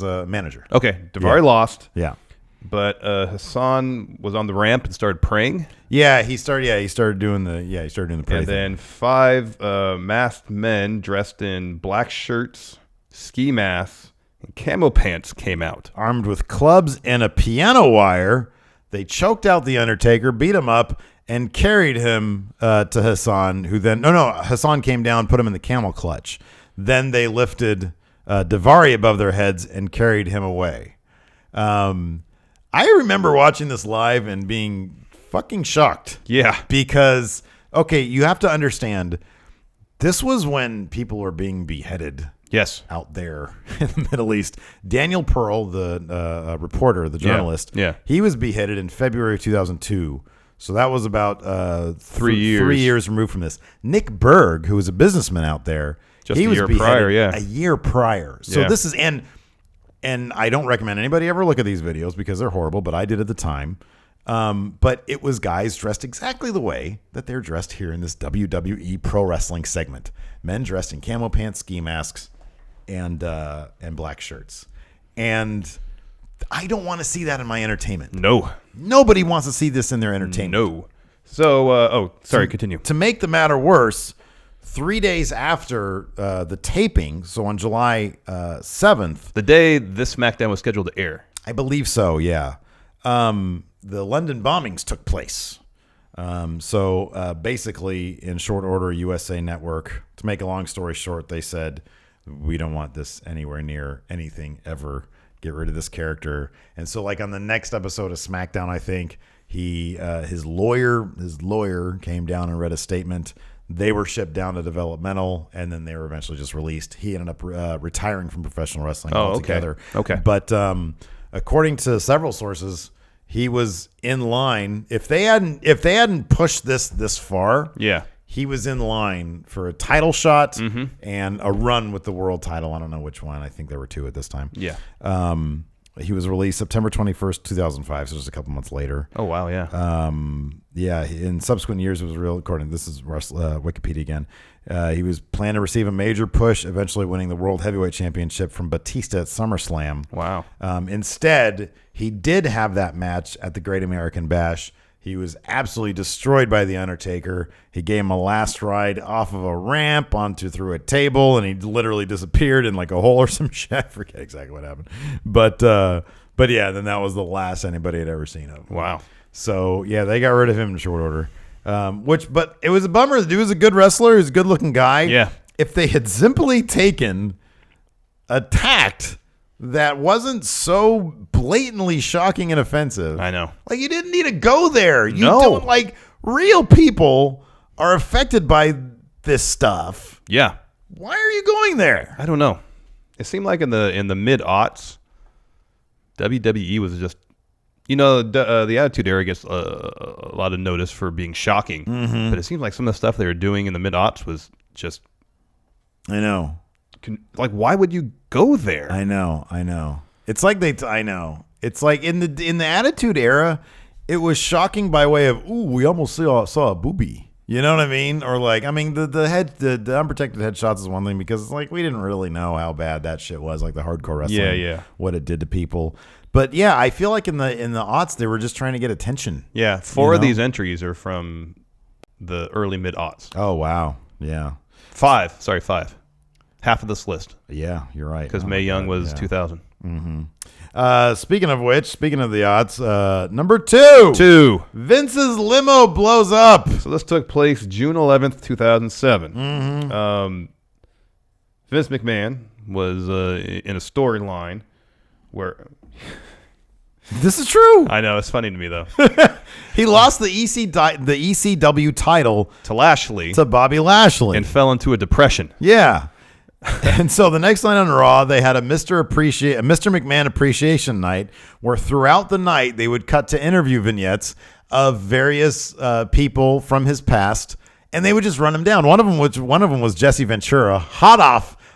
manager. Okay, Daivari lost. Yeah. But Hassan was on the ramp and started praying. Yeah, he started doing the prayer. And then 5 masked men dressed in black shirts, ski masks, and camo pants came out. Armed with clubs and a piano wire, they choked out The Undertaker, beat him up, and carried him to Hassan, who then... Hassan came down, put him in the camel clutch. Then they lifted Daivari above their heads and carried him away. I remember watching this live and being fucking shocked. Yeah. Because, okay, you have to understand, this was when people were being beheaded. Yes. Out there in the Middle East. Daniel Pearl, the reporter, the journalist, he was beheaded in February of 2002. So that was about 3 years. 3 years removed from this. Nick Berg, who was a businessman out there, he was beheaded a year prior. So this is, and I don't recommend anybody ever look at these videos because they're horrible, but I did at the time. But it was guys dressed exactly the way that they're dressed here in this WWE pro wrestling segment. Men dressed in camo pants, ski masks, and black shirts. And I don't want to see that in my entertainment. No. Nobody wants to see this in their entertainment. No. So, continue. To make the matter worse, 3 days after the taping, so on July 7th. The day this SmackDown was scheduled to air. I believe so, yeah. The London bombings took place. So basically, in short order, USA Network, to make a long story short, they said, we don't want this anywhere near anything ever. Get rid of this character. And so, like on the next episode of SmackDown, I think his lawyer came down and read a statement. They were shipped down to developmental, and then they were eventually just released. He ended up retiring from professional wrestling altogether. Okay. But according to several sources, he was in line. If they hadn't pushed this far, he was in line for a title shot and a run with the world title. I don't know which one. I think there were 2 at this time. Yeah. He was released September 21st, 2005, so just a couple months later. Oh, wow, yeah. In subsequent years, it was real. According to this is Wikipedia again. He was planned to receive a major push, eventually winning the World Heavyweight Championship from Batista at SummerSlam. Wow. Instead, he did have that match at the Great American Bash. He was absolutely destroyed by The Undertaker. He gave him a last ride off of a ramp through a table, and he literally disappeared in like a hole or some shit. I forget exactly what happened. But yeah, then that was the last anybody had ever seen of him. Wow. So, yeah, they got rid of him in short order. But it was a bummer. The dude was a good wrestler. He was a good-looking guy. Yeah. If they had simply taken a tact that wasn't so blatantly shocking and offensive. I know. Like, you didn't need to go there. You No. don't, like, real people are affected by this stuff. Yeah. Why are you going there? I don't know. It seemed like in the mid-aughts, WWE was just, the Attitude Era gets a lot of notice for being shocking. But it seems like some of the stuff they were doing in the mid-aughts was just... I know. Like, why would you go there? I know. It's like I know. It's like in the Attitude Era, it was shocking by way of, ooh, we almost saw a boobie. You know what I mean? Or like, I mean, the unprotected headshots is one thing because it's like we didn't really know how bad that shit was, like the hardcore wrestling, what it did to people. But yeah, I feel like in the aughts they were just trying to get attention. Yeah, 4 of these entries are from the early mid-aughts. Oh wow, yeah. 5. Half of this list. Yeah, you're right. Because Mae Young was 2000. Speaking of the odds, number 2. Vince's limo blows up. So this took place June 11th, 2007. Vince McMahon was in a storyline where... This is true. I know. It's funny to me, though. He lost the ECW title to Lashley. To Bobby Lashley. And fell into a depression. Yeah. And so the next night on Raw, they had a Mr. McMahon appreciation night where throughout the night they would cut to interview vignettes of various people from his past, and they would just run him down. One of them was Jesse Ventura, hot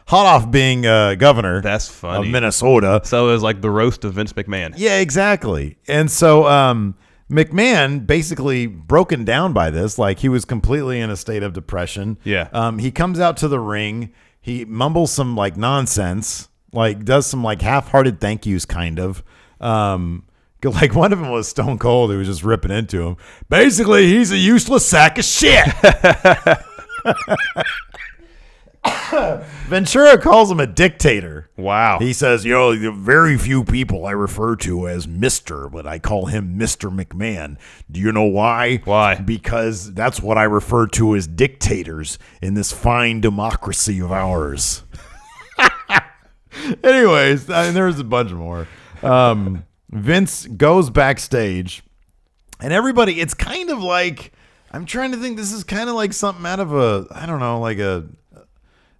hot off being governor. That's funny. Of Minnesota. So it was like the roast of Vince McMahon. Yeah, exactly. And so McMahon basically broken down by this, like he was completely in a state of depression. Yeah. He comes out to the ring. He mumbles some like nonsense, like does some like half-hearted thank yous kind of. Like one of them was Stone Cold, who was just ripping into him. Basically, he's a useless sack of shit. Ventura calls him a dictator. Wow. He says, very few people I refer to as Mr., but I call him Mr. McMahon. Do you know why? Why? Because that's what I refer to as dictators in this fine democracy of ours. Anyways, there's a bunch more. Vince goes backstage, and everybody, it's kind of like, I'm trying to think, this is kind of like something out of a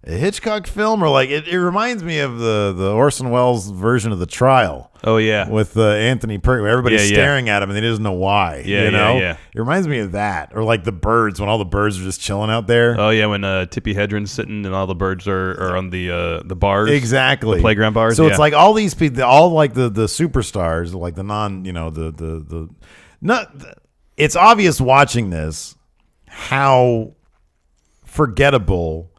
Hitchcock film, or like it reminds me of the Orson Welles version of The Trial. Oh yeah, with Anthony Perkins, where everybody's staring at him and he doesn't know why. Yeah. It reminds me of that, or like The Birds, when all the birds are just chilling out there. Oh yeah, when Tippi Hedren's sitting and all the birds are on the bars, exactly, the playground bars. So it's like all these people, all like the superstars, like the it's obvious watching this how forgettable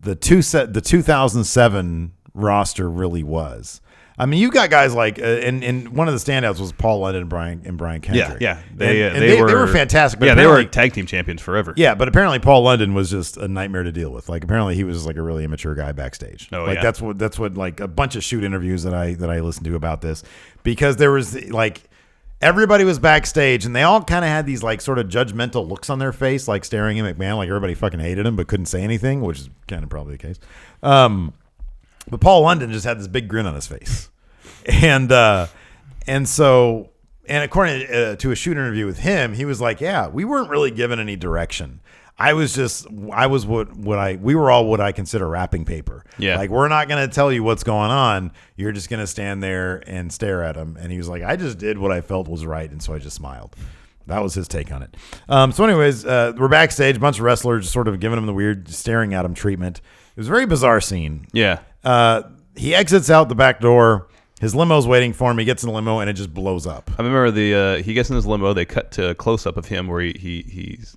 the 2007 roster really was. I mean, you got guys like, and one of the standouts was Paul London and Brian Kendrick. Yeah. They were fantastic. But they were tag team champions forever. Yeah, but apparently Paul London was just a nightmare to deal with. Like apparently he was like a really immature guy backstage. Oh, like that's what like a bunch of shoot interviews that I listened to about this, because there was like everybody was backstage and they all kind of had these like sort of judgmental looks on their face, like staring at McMahon, like everybody fucking hated him but couldn't say anything, which is kind of probably the case. But Paul London just had this big grin on his face. And according to a shoot interview with him, he was like, yeah, we weren't really given any direction. We were all what I consider wrapping paper. Yeah. Like, we're not going to tell you what's going on. You're just going to stand there and stare at him. And he was like, I just did what I felt was right. And so I just smiled. That was his take on it. So anyways, we're backstage, a bunch of wrestlers just sort of giving him the weird staring at him treatment. It was a very bizarre scene. Yeah. He exits out the back door. His limo's waiting for him. He gets in the limo and it just blows up. I remember he gets in his limo. They cut to a close up of him where he's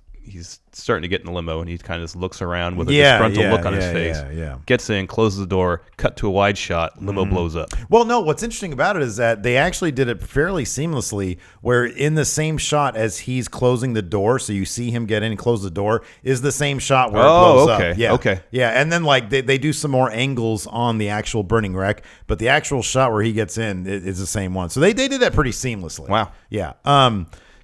starting to get in the limo, and he kind of just looks around with a disgruntled look on his face. Gets in, closes the door, cut to a wide shot, limo blows up. Well, no, what's interesting about it is that they actually did it fairly seamlessly, where in the same shot as he's closing the door, so you see him get in and close the door, is the same shot where it blows up. Yeah. Okay. Yeah, and then like they do some more angles on the actual burning wreck, but the actual shot where he gets in is the same one. So they did that pretty seamlessly. Wow. Yeah.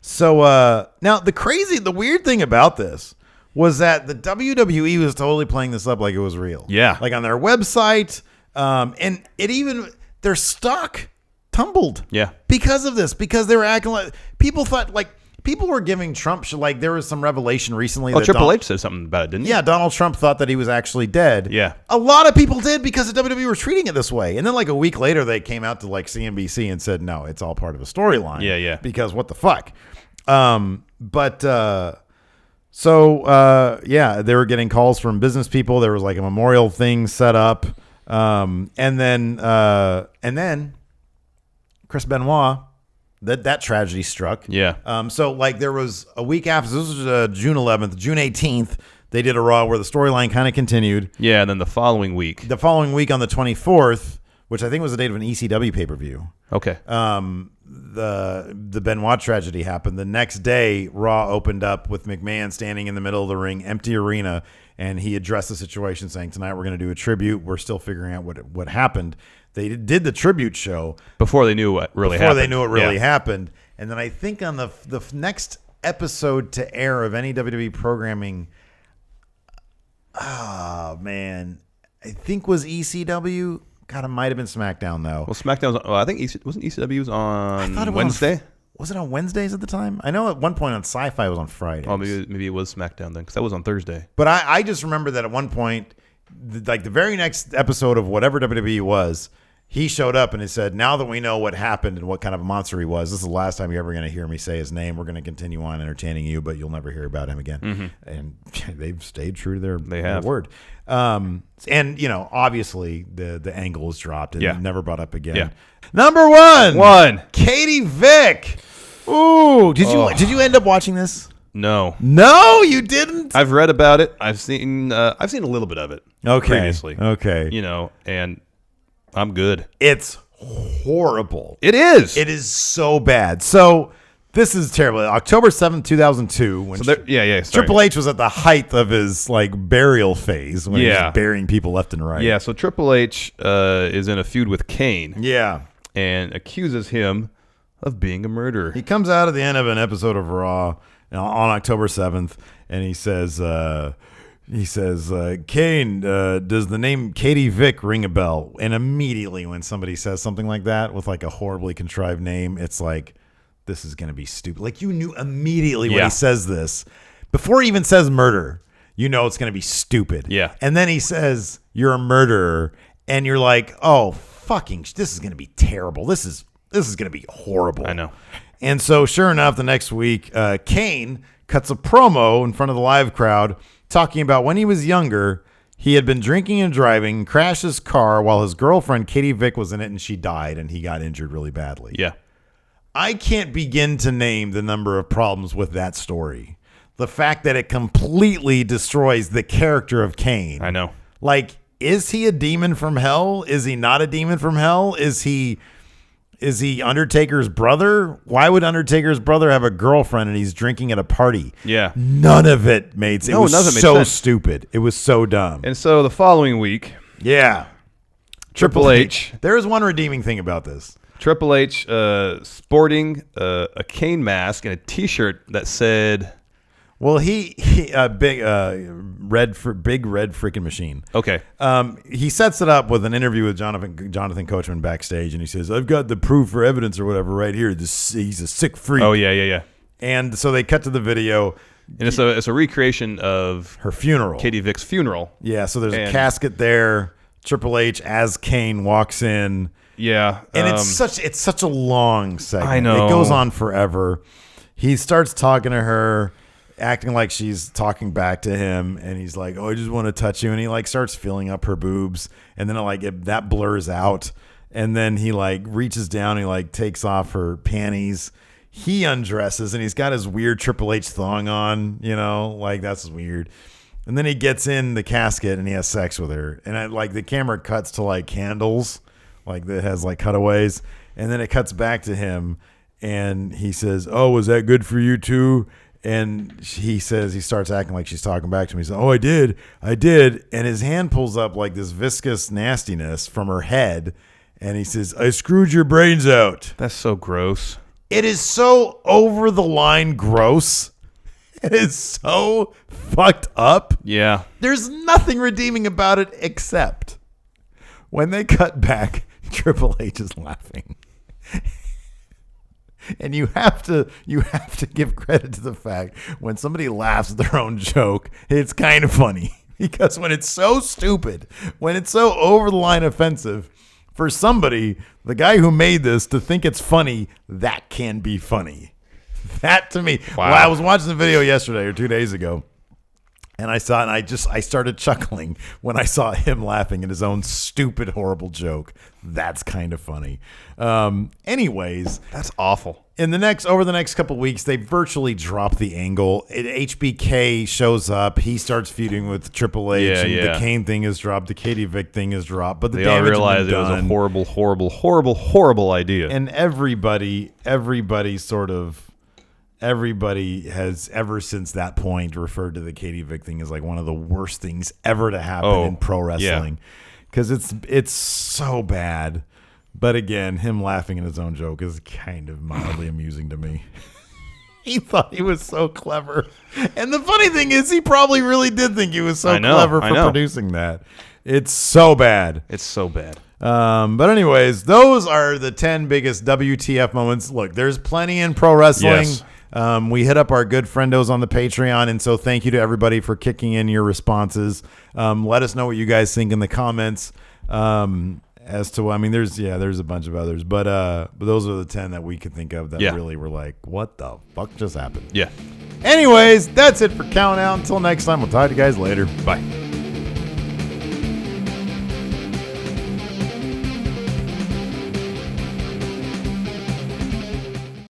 So now the weird thing about this was that the WWE was totally playing this up like it was real. Yeah. Like on their website, and their stock tumbled. Yeah. Because of this, because they were acting like people were giving Trump like there was some revelation recently. Oh, Triple H said something about it, didn't he? Yeah, Donald Trump thought that he was actually dead. Yeah. A lot of people did because the WWE was treating it this way. And then like a week later, they came out to like CNBC and said, no, it's all part of a storyline. Yeah. Because what the fuck? They were getting calls from business people. There was like a memorial thing set up. And then Chris Benoit, that tragedy struck. Yeah. So like there was a week after, this was June 11th, June 18th, they did a Raw where the storyline kind of continued. Yeah. And then the following week on the 24th, which I think was the date of an ECW pay-per-view. Okay. The Benoit tragedy happened. The next day, Raw opened up with McMahon standing in the middle of the ring, empty arena, and he addressed the situation saying, tonight we're going to do a tribute. We're still figuring out what happened. They did the tribute show. Before they knew what really happened. And then I think on the next episode to air of any WWE programming, oh, man, I think was ECW. God, it might have been SmackDown though. Well, SmackDown was. I think wasn't ECW's on Wednesday. Was it on Wednesdays at the time? I know at one point on Sci-Fi it was on Friday. Oh, maybe it was SmackDown then, because that was on Thursday. But I just remember that at one point, like the very next episode of whatever WWE was, he showed up and he said, now that we know what happened and what kind of a monster he was, this is the last time you're ever going to hear me say his name. We're going to continue on entertaining you, but you'll never hear about him again. Mm-hmm. And they've stayed true to their word. And, obviously the angle is dropped and never brought up again. Yeah. Number one. Katie Vick. Ooh, did you end up watching this? No, you didn't. I've read about it. I've seen a little bit of it. Previously. Okay. And I'm good. It's horrible. It is. It is so bad. So this is terrible. October 7th, 2002. When Triple H was at the height of his burial phase when he was burying people left and right. Yeah. So Triple H is in a feud with Kane. Yeah. And accuses him of being a murderer. He comes out at the end of an episode of Raw on October 7th, and he says, Kane, does the name Katie Vick ring a bell? And immediately when somebody says something like that with a horribly contrived name, it's like, this is going to be stupid. You knew immediately when he says this, before he even says murder, it's going to be stupid. Yeah. And then he says, you're a murderer, and you're like, oh, fucking, this is going to be terrible. This is going to be horrible. I know. And so sure enough, the next week, Kane cuts a promo in front of the live crowd talking about when he was younger, he had been drinking and driving, crashed his car while his girlfriend, Katie Vick, was in it, and she died, and he got injured really badly. Yeah. I can't begin to name the number of problems with that story. The fact that it completely destroys the character of Kane. I know. Is he a demon from hell? Is he not a demon from hell? Is he Undertaker's brother? Why would Undertaker's brother have a girlfriend and he's drinking at a party? Yeah. None of it made sense. It was so stupid. It was so dumb. And so the following week, Triple H. There is one redeeming thing about this. Triple H sporting a Kane mask and a T-shirt that said... Well, he big red freaking machine. Okay. He sets it up with an interview with Jonathan Coachman backstage, and he says, "I've got the proof or evidence or whatever right here. He's a sick freak." Oh yeah. And so they cut to the video, and it's a recreation of her funeral, Katie Vick's funeral. Yeah. So there's a casket there. Triple H as Kane walks in. Yeah. And it's such a long segment. I know. It goes on forever. He starts talking to her, acting like she's talking back to him, and he's like, "Oh, I just want to touch you," and he starts feeling up her boobs, and then that blurs out, and then he reaches down, and he takes off her panties, he undresses, and he's got his weird Triple H thong on, that's weird, and then he gets in the casket and he has sex with her, and the camera cuts to candles, that has cutaways, and then it cuts back to him, and he says, "Oh, was that good for you too?" And he starts acting like she's talking back to me. He says, "Oh, I did. And his hand pulls up this viscous nastiness from her head. And he says, "I screwed your brains out." That's so gross. It is so over the line gross. It is so fucked up. Yeah. There's nothing redeeming about it except when they cut back, Triple H is laughing. And you have to give credit to the fact when somebody laughs at their own joke, it's kind of funny, because when it's so stupid, when it's so over the line offensive, for somebody, the guy who made this, to think it's funny, that can be funny. That to me, wow. Well, I was watching the video yesterday or 2 days ago, and I saw it, and I started chuckling when I saw him laughing at his own stupid, horrible joke. That's kind of funny. Anyways, that's awful. Over the next couple of weeks, they virtually drop the angle. HBK shows up. He starts feuding with Triple H. The Kane thing is dropped. The Katie Vick thing is dropped. But they all realize it was a horrible, horrible, horrible, horrible idea. And everybody has ever since that point referred to the Katie Vick thing as one of the worst things ever to happen in pro wrestling, because it's so bad. But again, him laughing at his own joke is kind of mildly amusing to me. He thought he was so clever, and the funny thing is, he probably really did think he was so clever for producing that. It's so bad. It's so bad. But anyways, those are the 10 biggest WTF moments. Look, there's plenty in pro wrestling. Yes. We hit up our good friendos on the Patreon, and so thank you to everybody for kicking in your responses. Let us know what you guys think in the comments. as to, I mean, there's a bunch of others, but those are the 10 that we could think of that really were like, what the fuck just happened? Yeah. Anyways, that's it for Count Out. Until next time, we'll talk to you guys later. Bye.